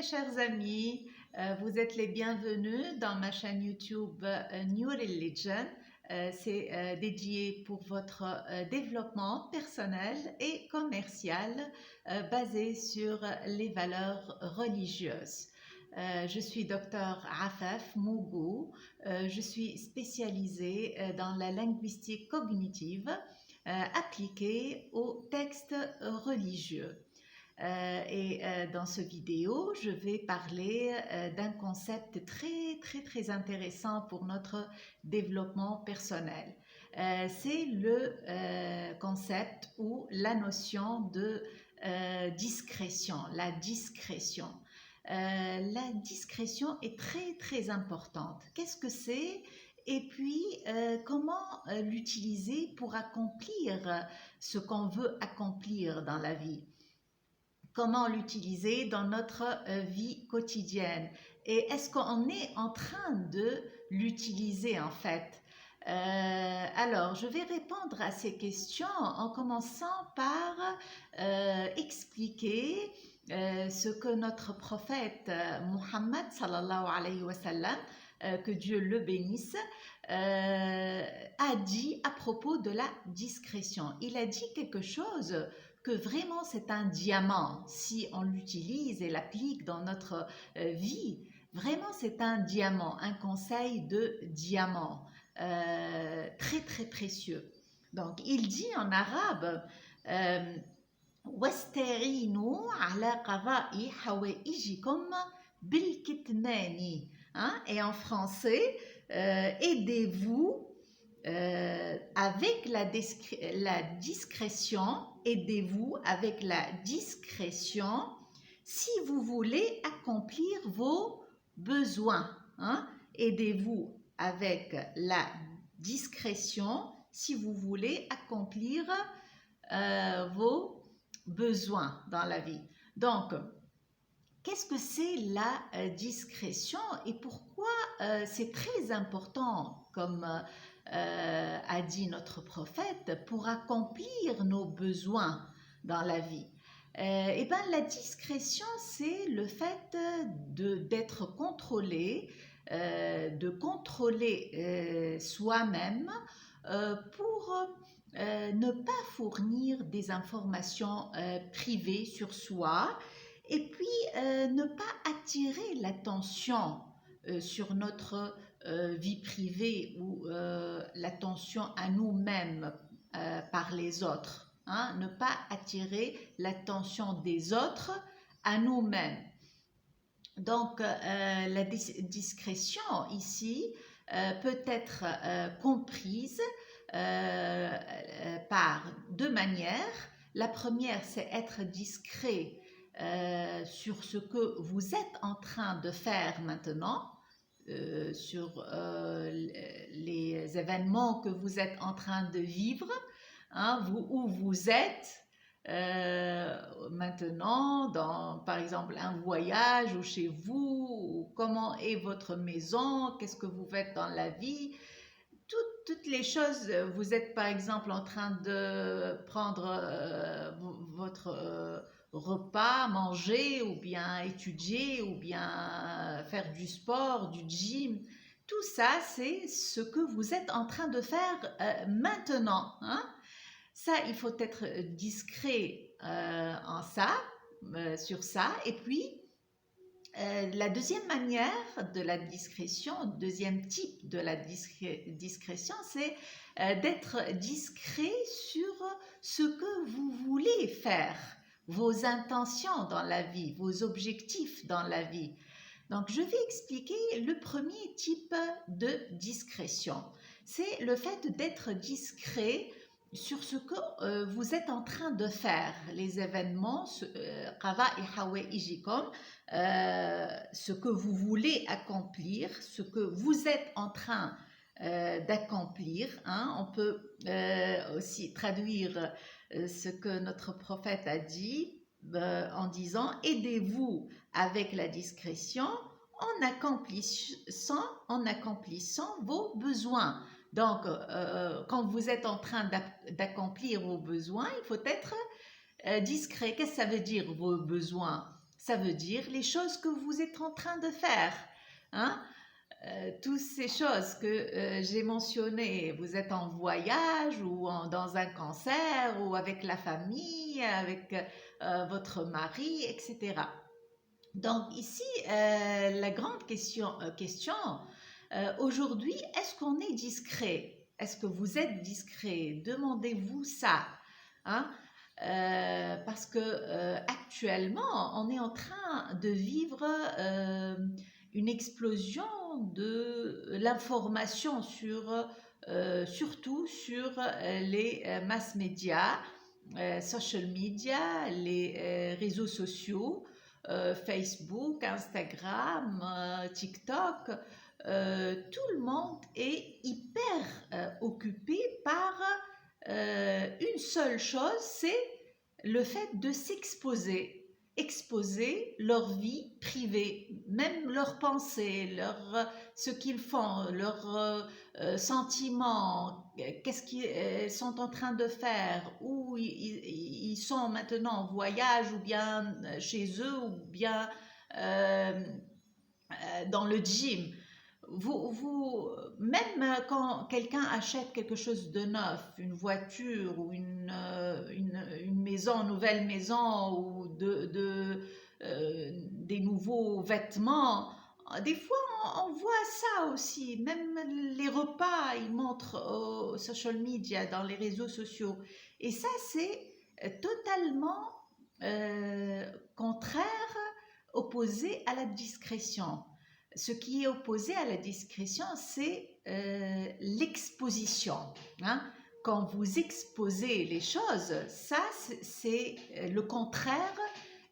mes chers amis, vous êtes les bienvenus dans ma chaîne YouTube New Religion. C'est dédié pour votre développement personnel et commercial basé sur les valeurs religieuses. Je suis docteur Afaf Mougou. Je suis spécialisée dans la linguistique cognitive appliquée aux textes religieux. Dans ce vidéo, je vais parler d'un concept très intéressant pour notre développement personnel. C'est le concept ou la notion de discrétion, la discrétion. La discrétion est très importante. Qu'est-ce que c'est? Et puis, comment l'utiliser pour accomplir ce qu'on veut accomplir dans la vie? Comment l'utiliser dans notre vie quotidienne et est-ce qu'on est en train de l'utiliser en fait? Alors, je vais répondre à ces questions en commençant par expliquer ce que notre prophète Muhammad sallallahu alayhi wa sallam, que Dieu le bénisse, a dit à propos de la discrétion. Il a dit quelque chose que vraiment c'est un diamant, si on l'utilise et l'applique dans notre vie, vraiment c'est un diamant, un conseil de diamant, très précieux. Donc il dit en arabe واستعينوا على قضاء حوائجكم بالكتمان, et en français aidez-vous avec la discrétion, aidez-vous avec la discrétion si vous voulez accomplir vos besoins. Aidez-vous avec la discrétion si vous voulez accomplir vos besoins dans la vie. Donc, qu'est-ce que c'est la discrétion et pourquoi c'est très important, comme a dit notre prophète, pour accomplir nos besoins dans la vie? Eh bien, la discrétion, c'est le fait d'être contrôlé, de contrôler soi-même pour ne pas fournir des informations privées sur soi et puis ne pas attirer l'attention sur notre vie privée ou l'attention à nous-mêmes par les autres. Ne pas attirer l'attention des autres à nous-mêmes. Donc, la discrétion ici peut être comprise par deux manières. La première, c'est être discret sur ce que vous êtes en train de faire maintenant, sur les événements que vous êtes en train de vivre, où vous êtes maintenant, dans par exemple un voyage ou chez vous, ou comment est votre maison, qu'est-ce que vous faites dans la vie. Toutes les choses, vous êtes par exemple en train de prendre votre repas, manger ou bien étudier ou bien faire du sport, du gym. Tout ça, c'est ce que vous êtes en train de faire maintenant. Ça, il faut être discret sur ça. Et puis, la deuxième manière de la discrétion, deuxième type de la discrétion, c'est d'être discret sur ce que vous voulez faire, vos intentions dans la vie, vos objectifs dans la vie. Donc, je vais expliquer le premier type de discrétion. C'est le fait d'être discret sur ce que vous êtes en train de faire, les événements, ce que vous voulez accomplir, ce que vous êtes en train d'accomplir. On peut aussi traduire ce que notre prophète a dit en disant « Aidez-vous avec la discrétion en accomplissant vos besoins ». Donc, quand vous êtes en train d'accomplir vos besoins, il faut être discret. Qu'est-ce que ça veut dire, vos besoins? Ça veut dire les choses que vous êtes en train de faire. Hein? Toutes ces choses que j'ai mentionnées, vous êtes en voyage ou dans un concert ou avec la famille, avec votre mari, etc. Donc ici, la grande question aujourd'hui, est-ce qu'on est discret? Est-ce que vous êtes discret? Demandez-vous ça. Hein? Parce que actuellement, on est en train de vivre une explosion de l'information surtout sur les mass médias, social media, les réseaux sociaux, Facebook, Instagram, TikTok. Tout le monde est hyper occupé par une seule chose, c'est le fait de exposer leur vie privée, même leurs pensées, ce qu'ils font, leurs sentiments, qu'est-ce qu'ils sont en train de faire, où ils sont maintenant en voyage ou bien chez eux ou bien dans le gym. Même quand quelqu'un achète quelque chose de neuf, une voiture ou une maison, nouvelle maison ou des nouveaux vêtements, des fois on voit ça aussi. Même les repas, ils montrent aux social media, dans les réseaux sociaux. Et ça, c'est totalement contraire, opposé à la discrétion. Ce qui est opposé à la discrétion, c'est l'exposition. Hein? Quand vous exposez les choses, ça, c'est le contraire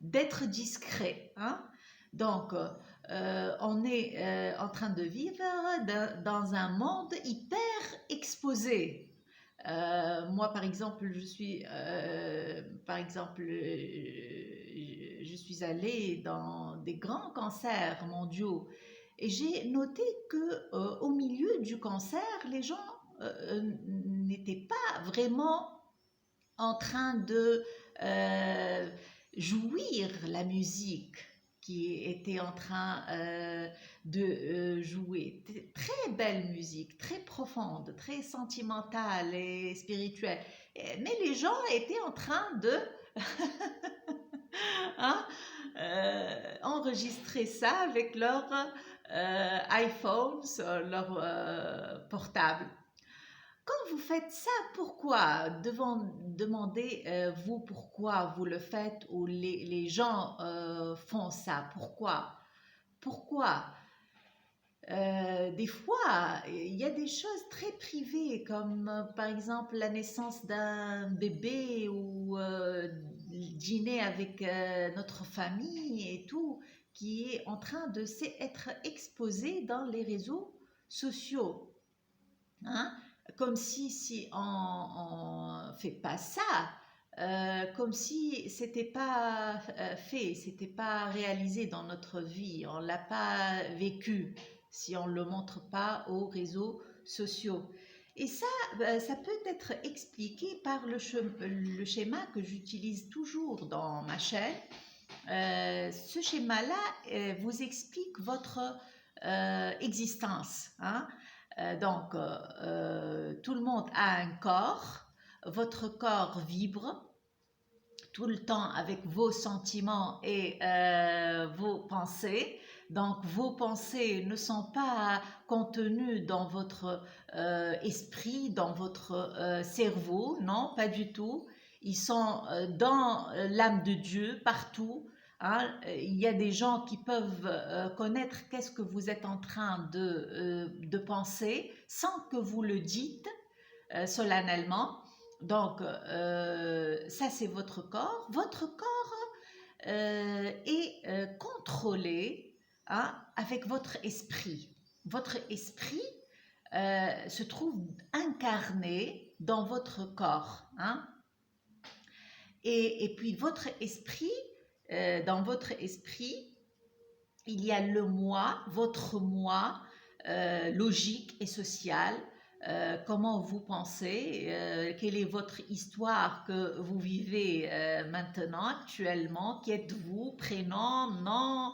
d'être discret. Hein? Donc, on est en train de vivre dans un monde hyper exposé. Moi, par exemple, je suis allée dans des grands concerts mondiaux et j'ai noté que au milieu du concert, les gens n'étaient pas vraiment en train de euh, jouir la musique qui était en train de jouer. Très belle musique, très profonde, très sentimentale et spirituelle. Mais les gens étaient en train de hein, enregistrer ça avec leur iPhones, leur portable. Quand vous faites ça, pourquoi? Demandez-vous pourquoi vous le faites ou les gens font ça. Pourquoi? Des fois, il y a des choses très privées, comme par exemple la naissance d'un bébé ou dîner avec notre famille et tout, qui est en train de être exposé dans les réseaux sociaux. Hein? Comme si on fait pas ça, comme si c'était pas fait, c'était pas réalisé dans notre vie, on l'a pas vécu si on le montre pas aux réseaux sociaux. Et ça, ça peut être expliqué par le schéma que j'utilise toujours dans ma chaîne. Ce schéma-là vous explique votre existence. Hein? Donc, tout le monde a un corps, votre corps vibre tout le temps avec vos sentiments et vos pensées. Donc, vos pensées ne sont pas contenues dans votre esprit, dans votre cerveau, non, pas du tout. Ils sont dans l'âme de Dieu, partout. Hein. Il y a des gens qui peuvent connaître qu'est-ce que vous êtes en train de penser sans que vous le dites solennellement. Donc, ça c'est votre corps. Votre corps est contrôlé hein, avec votre esprit. Votre esprit se trouve incarné dans votre corps. Hein. Et puis votre esprit, dans votre esprit, il y a le moi, votre moi logique et social, comment vous pensez, quelle est votre histoire que vous vivez maintenant, actuellement, qui êtes-vous, prénom, nom,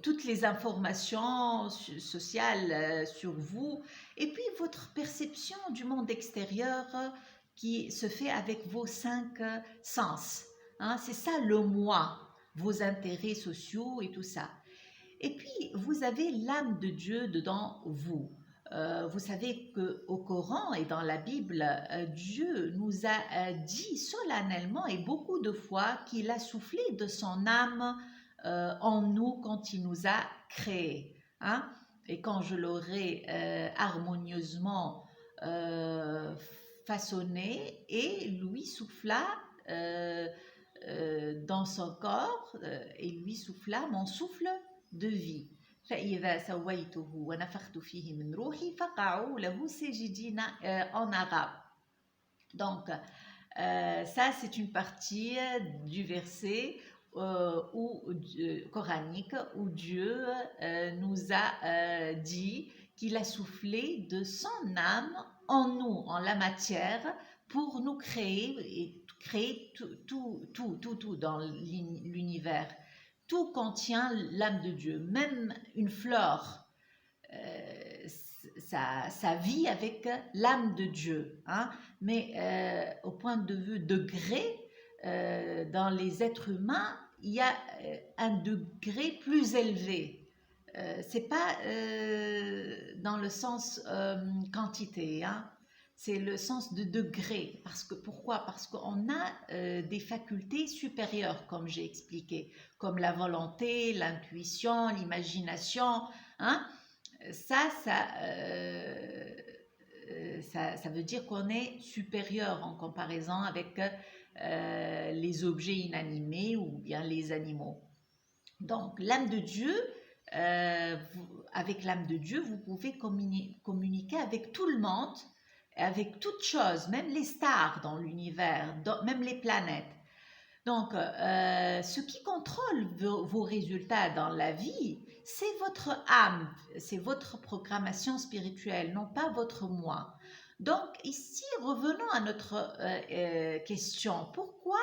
toutes les informations sociales sur vous, et puis votre perception du monde extérieur qui se fait avec vos cinq sens. Hein, c'est ça le moi, vos intérêts sociaux et tout ça. Et puis, vous avez l'âme de Dieu dedans vous. Vous savez qu'au Coran et dans la Bible, Dieu nous a dit solennellement et beaucoup de fois qu'il a soufflé de son âme en nous quand il nous a créés. Hein? Et quand je l'aurai harmonieusement euh, façonné, et lui souffla dans son corps et lui souffla mon souffle de vie. فإذا سويته ونفخت فيه من روحي فقعوا له ساجدين en arabe. Donc, ça, c'est une partie du verset coranique où Dieu nous a dit qu'il a soufflé de son âme en nous, en la matière, pour nous créer et créer tout dans l'univers. Tout contient l'âme de Dieu, même une fleur. Ça vit avec l'âme de Dieu, hein? Mais au point de vue degré, dans les êtres humains, il y a un degré plus élevé. C'est pas dans le sens quantité, hein? C'est le sens de degré. Pourquoi? Parce qu'on a des facultés supérieures, comme j'ai expliqué, comme la volonté, l'intuition, l'imagination, hein? Ça veut dire qu'on est supérieur en comparaison avec les objets inanimés ou bien les animaux. Donc, l'âme de Dieu, avec l'âme de Dieu, vous pouvez communiquer avec tout le monde, avec toutes choses, même les stars dans l'univers, même les planètes. Donc, ce qui contrôle vos résultats dans la vie, c'est votre âme, c'est votre programmation spirituelle, non pas votre moi. Donc, ici, revenons à notre question. Pourquoi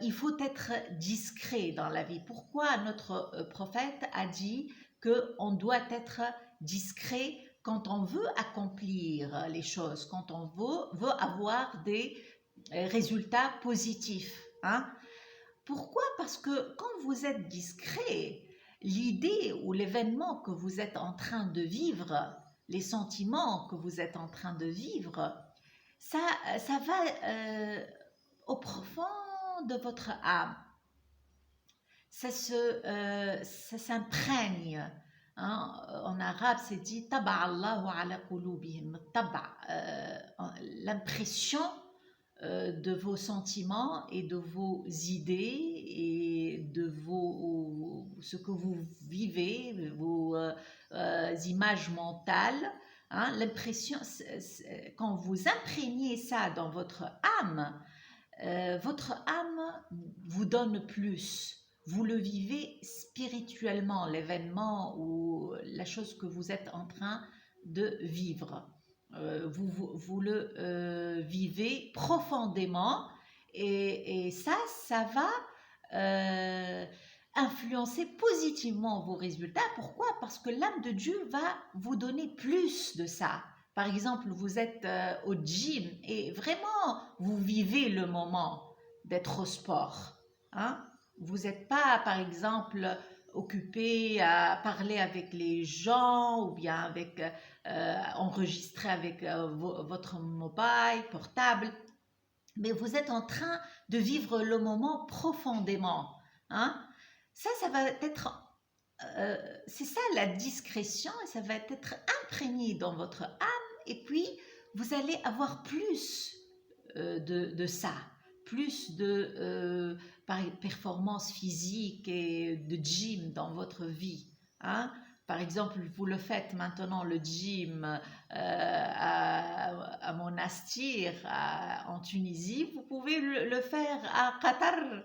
il faut être discret dans la vie? Pourquoi notre prophète a dit qu'on doit être discret quand on veut accomplir les choses, quand on veut avoir des résultats positifs? Hein? Pourquoi? Parce que quand vous êtes discret, l'idée ou l'événement que vous êtes en train de vivre, les sentiments que vous êtes en train de vivre, ça va au profond de votre âme. Ça s'imprègne. Hein? En arabe, c'est dit Taba'allahu ala qulubihim. L'impression de vos sentiments et de vos idées et de ce que vous vivez, vos images mentales. Hein, l'impression, quand vous imprégnez ça dans votre âme vous donne plus. Vous le vivez spirituellement, l'événement ou la chose que vous êtes en train de vivre. Vous le vivez profondément et ça va influencer positivement vos résultats. Pourquoi? Parce que l'âme de Dieu va vous donner plus de ça. Par exemple, vous êtes au gym et vraiment vous vivez le moment d'être au sport. Hein? Vous n'êtes pas, par exemple, occupé à parler avec les gens ou bien avec enregistré avec votre mobile, portable, mais vous êtes en train de vivre le moment profondément. Hein? Ça va être, c'est ça la discrétion, et ça va être imprégné dans votre âme, et puis vous allez avoir plus de ça, plus de performance physique et de gym dans votre vie. Hein? Par exemple, vous le faites maintenant, le gym à Monastir, en Tunisie, vous pouvez le faire à Qatar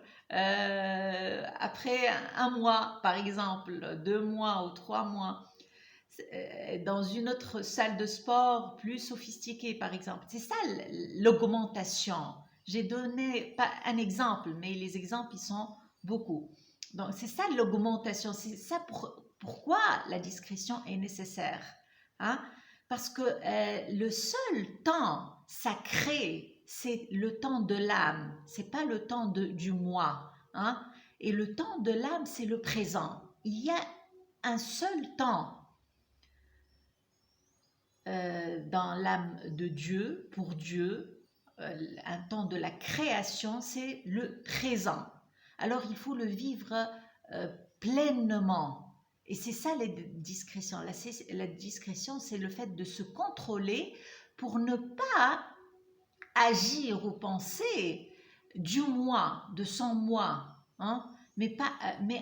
après un mois, par exemple, 2 mois ou 3 mois. dans une autre salle de sport plus sophistiquée, par exemple. C'est ça l'augmentation. J'ai donné pas un exemple, mais les exemples, ils sont beaucoup. Donc, c'est ça l'augmentation. C'est ça pourquoi la discrétion est nécessaire. Hein? Parce que le seul temps sacré, c'est le temps de l'âme. C'est pas le temps du moi. Hein? Et le temps de l'âme, c'est le présent. Il y a un seul temps dans l'âme de Dieu, pour Dieu, un temps de la création, c'est le présent. Alors il faut le vivre pleinement. Et c'est ça la discrétion. La discrétion, c'est le fait de se contrôler pour ne pas agir ou penser du moi, de son moi, hein, mais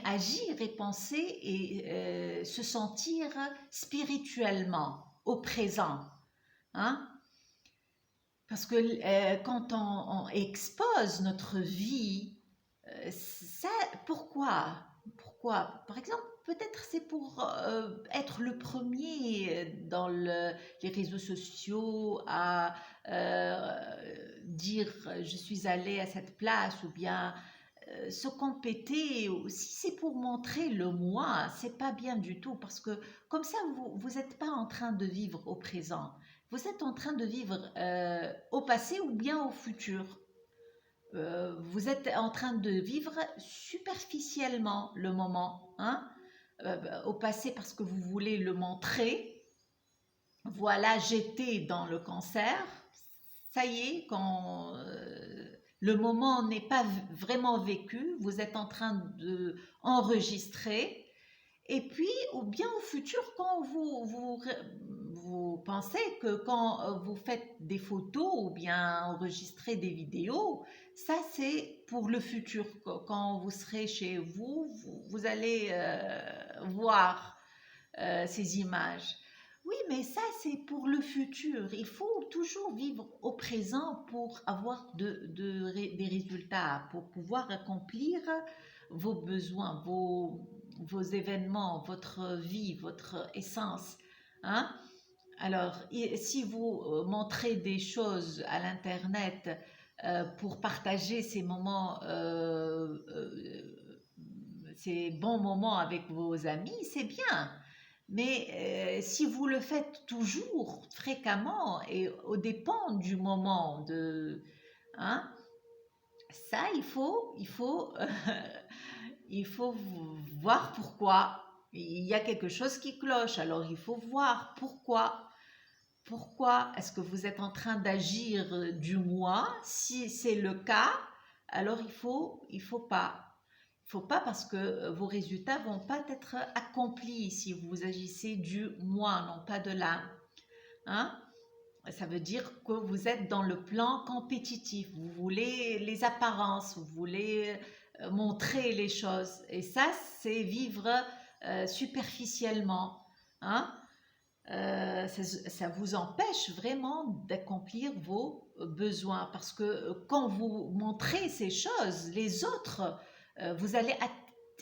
agir et penser et se sentir spirituellement au présent. Hein? Parce que quand on expose notre vie, ça, pourquoi? Pourquoi? Par exemple, peut-être c'est pour être le premier dans les réseaux sociaux à dire je suis allé à cette place ou bien se compéter. Si c'est pour montrer le moi, c'est pas bien du tout parce que comme ça vous n'êtes pas en train de vivre au présent. Vous êtes en train de vivre au passé ou bien au futur. Vous êtes en train de vivre superficiellement le moment, hein? Au passé parce que vous voulez le montrer. Voilà, j'étais dans le cancer. Ça y est, quand le moment n'est pas vraiment vécu, vous êtes en train de enregistrer. Et puis, ou bien au futur, quand vous pensez que quand vous faites des photos ou bien enregistrez des vidéos, ça c'est pour le futur. Quand vous serez chez vous, vous allez voir ces images. Oui, mais ça c'est pour le futur. Il faut toujours vivre au présent pour avoir des résultats, pour pouvoir accomplir vos besoins, vos événements, votre vie, votre essence. Hein? Alors, si vous montrez des choses à l'Internet pour partager ces moments, ces bons moments avec vos amis, c'est bien. Mais si vous le faites toujours, fréquemment et au dépend du moment hein, ça, il faut voir pourquoi. Il y a quelque chose qui cloche, alors il faut voir pourquoi. Pourquoi est-ce que vous êtes en train d'agir du moi? Si c'est le cas, alors il faut pas. Il faut pas parce que vos résultats vont pas être accomplis si vous agissez du moi, non pas de l'âme. Hein? Ça veut dire que vous êtes dans le plan compétitif. Vous voulez les apparences, vous voulez montrer les choses. Et ça, c'est vivre superficiellement. Hein? Ça vous empêche vraiment d'accomplir vos besoins parce que quand vous montrez ces choses, les autres, vous allez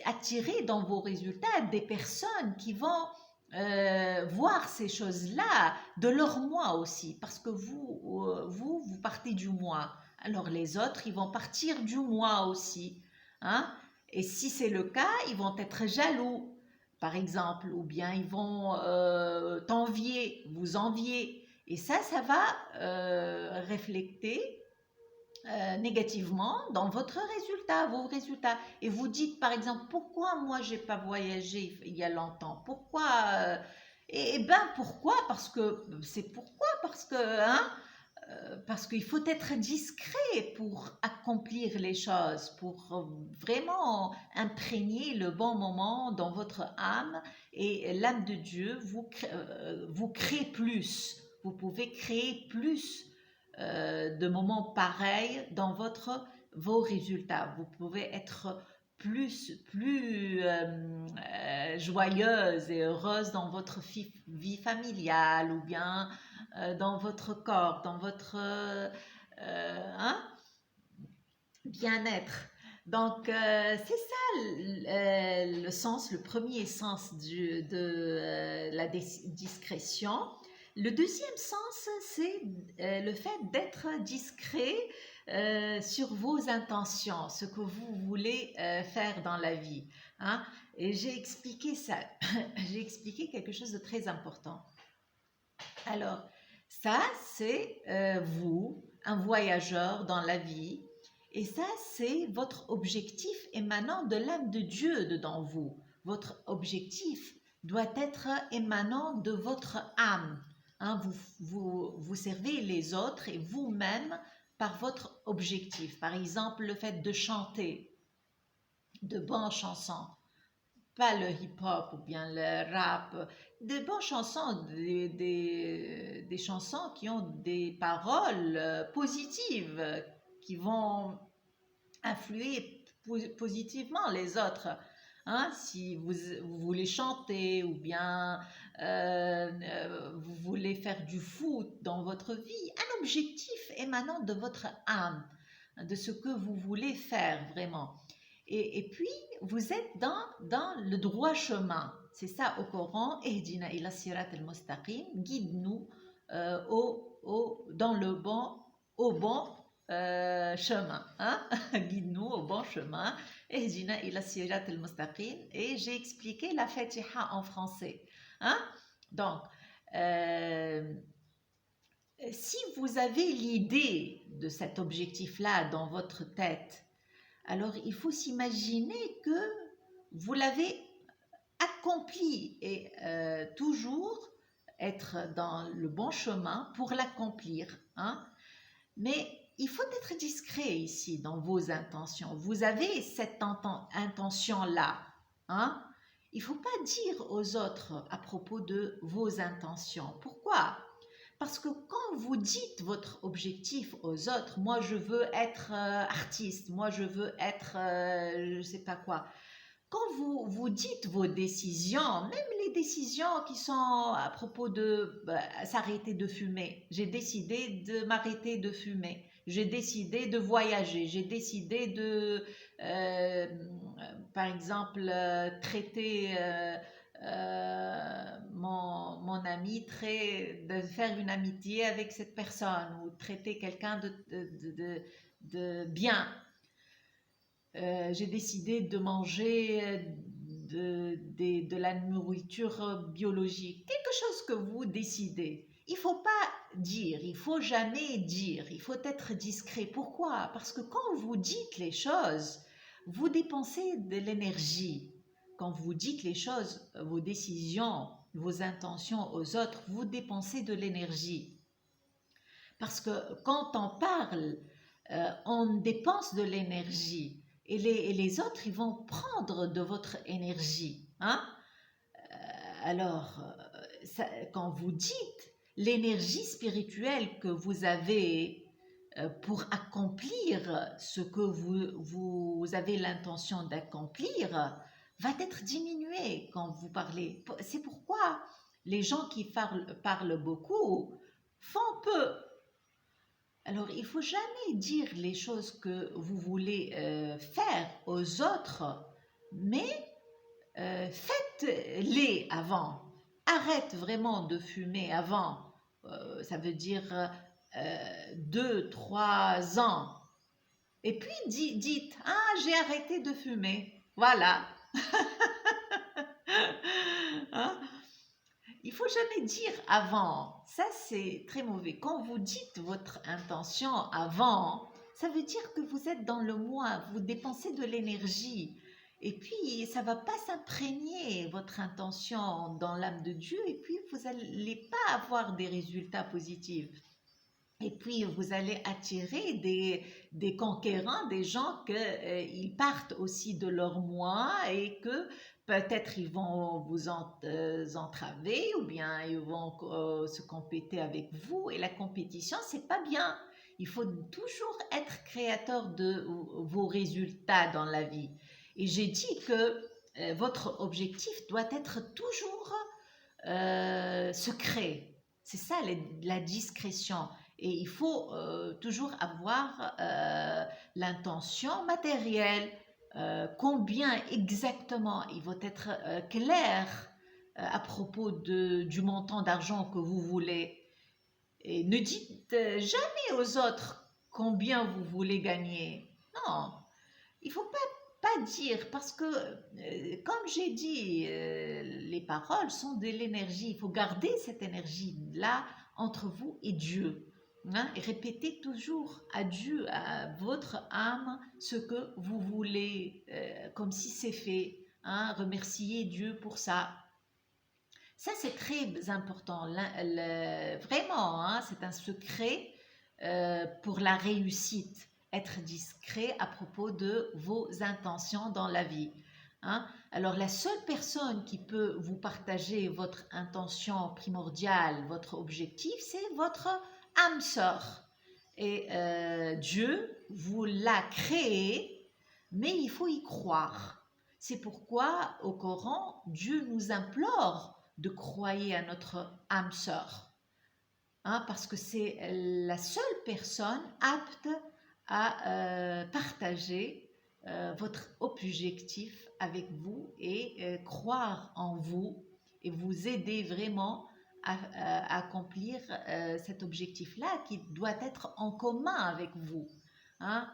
attirer dans vos résultats des personnes qui vont voir ces choses-là de leur moi aussi parce que vous partez du moi. Alors les autres, ils vont partir du moi aussi. Hein? Et si c'est le cas, ils vont être jaloux par exemple, ou bien ils vont t'envier, vous envier. Et ça va refléter négativement dans votre résultat, vos résultats. Et vous dites par exemple, pourquoi moi j'ai pas voyagé il y a longtemps? Pourquoi et ben pourquoi? Parce que c'est pourquoi? Parce que hein, parce qu'il faut être discret pour accomplir les choses, pour vraiment imprégner le bon moment dans votre âme et l'âme de Dieu vous crée plus. Vous pouvez créer plus de moments pareils dans vos résultats. Vous pouvez être plus joyeuse et heureuse dans votre vie familiale ou bien dans votre corps, dans votre hein, bien-être. Donc, c'est ça le sens, le premier sens de la discrétion. Le deuxième sens, c'est le fait d'être discret sur vos intentions, ce que vous voulez faire dans la vie. Hein. Et j'ai expliqué ça, j'ai expliqué quelque chose de très important. Alors, ça, c'est vous, un voyageur dans la vie, et ça, c'est votre objectif émanant de l'âme de Dieu dedans vous. Votre objectif doit être émanant de votre âme. Hein, vous servez les autres et vous-même par votre objectif. Par exemple, le fait de chanter de bonnes chansons, pas le hip-hop ou bien le rap, des bonnes chansons, des chansons qui ont des paroles positives, qui vont influer positivement les autres. Hein, si vous voulez chanter ou bien vous voulez faire du foot dans votre vie, un objectif émanant de votre âme, de ce que vous voulez faire vraiment. Et puis, vous êtes dans le droit chemin. C'est ça au Coran, Ehdina ila sirat al-mustaqim, guide-nous dans le bon, au bon chemin. Hein? Guide-nous au bon chemin. Ehdina ila sirat al-mustaqim. Et j'ai expliqué la Fatiha en français. Hein? Donc, si vous avez l'idée de cet objectif-là dans votre tête, alors il faut s'imaginer que vous l'avez accompli et toujours être dans le bon chemin pour l'accomplir. Hein? Mais il faut être discret ici dans vos intentions. Vous avez cette intention-là. Hein? Il ne faut pas dire aux autres à propos de vos intentions. Pourquoi ? Parce que quand vous dites votre objectif aux autres, moi je veux être artiste, moi je veux être je ne sais pas quoi. Quand vous dites vos décisions, même les décisions qui sont à propos de s'arrêter de fumer, j'ai décidé de m'arrêter de fumer, j'ai décidé de voyager, j'ai décidé de, par exemple, traiter mon ami, de faire une amitié avec cette personne ou traiter quelqu'un de bien. J'ai décidé de manger de la nourriture biologique, quelque chose que vous décidez. Il ne faut pas dire, il ne faut jamais dire, il faut être discret. Pourquoi ? Parce que quand vous dites les choses, vous dépensez de l'énergie. Quand vous dites les choses, vos décisions, vos intentions aux autres, vous dépensez de l'énergie. Parce que quand on parle, on dépense de l'énergie. Et les autres, ils vont prendre de votre énergie. Hein? Alors, quand vous dites l'énergie spirituelle que vous avez pour accomplir ce que vous avez l'intention d'accomplir, va être diminuée quand vous parlez. C'est pourquoi les gens qui parlent beaucoup font peu. Alors, il ne faut jamais dire les choses que vous voulez faire aux autres, mais faites-les avant. Arrête vraiment de fumer avant. Ça veut dire 2-3 ans. Et puis dites, ah, j'ai arrêté de fumer. Voilà. Hein? Il faut jamais dire avant. Ça, c'est très mauvais. Quand vous dites votre intention avant, ça veut dire que vous êtes dans le moi, vous dépensez de l'énergie. Et puis, ça va pas s'imprégner, votre intention, dans l'âme de Dieu. Et puis, vous n'allez pas avoir des résultats positifs. Et puis, vous allez attirer des conquérants, des gens qu'ils partent aussi de leur moi et que peut-être ils vont vous entraver ou bien ils vont se compéter avec vous. Et la compétition, c'est pas bien. Il faut toujours être créateur de vos résultats dans la vie. Et j'ai dit que votre objectif doit être toujours secret. C'est ça la discrétion. Et il faut toujours avoir l'intention matérielle. Combien exactement, il faut être clair à propos du montant d'argent que vous voulez. Et ne dites jamais aux autres combien vous voulez gagner. Non, il ne faut pas dire parce que, comme j'ai dit, les paroles sont de l'énergie. Il faut garder cette énergie-là entre vous et Dieu. Hein, et répétez toujours à Dieu, à votre âme, ce que vous voulez, comme si c'est fait. Hein, remerciez Dieu pour ça. Ça, c'est très important. Vraiment, hein, c'est un secret pour la réussite. Être discret à propos de vos intentions dans la vie. Hein. Alors, la seule personne qui peut vous partager votre intention primordiale, votre objectif, c'est votre âme sœur. Et Dieu vous l'a créé, mais il faut y croire. C'est pourquoi au Coran, Dieu nous implore de croire à notre âme sœur. Hein, parce que c'est la seule personne apte à partager votre objectif avec vous et croire en vous et vous aider vraiment à accomplir cet objectif-là qui doit être en commun avec vous, hein,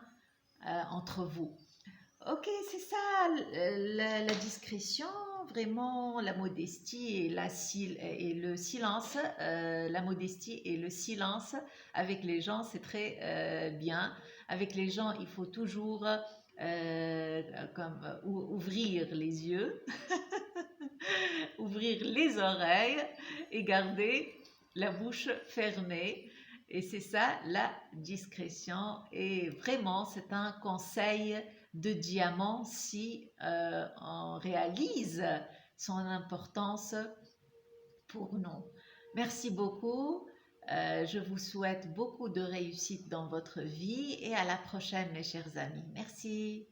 entre vous. Ok, c'est ça, la discrétion, vraiment la modestie et le silence. La modestie et le silence avec les gens, c'est très bien. Avec les gens, il faut toujours ouvrir les yeux, ouvrir les oreilles et garder la bouche fermée. Et c'est ça la discrétion. Et vraiment, c'est un conseil de diamant si on réalise son importance pour nous. Merci beaucoup. Je vous souhaite beaucoup de réussite dans votre vie et à la prochaine, mes chers amis. Merci.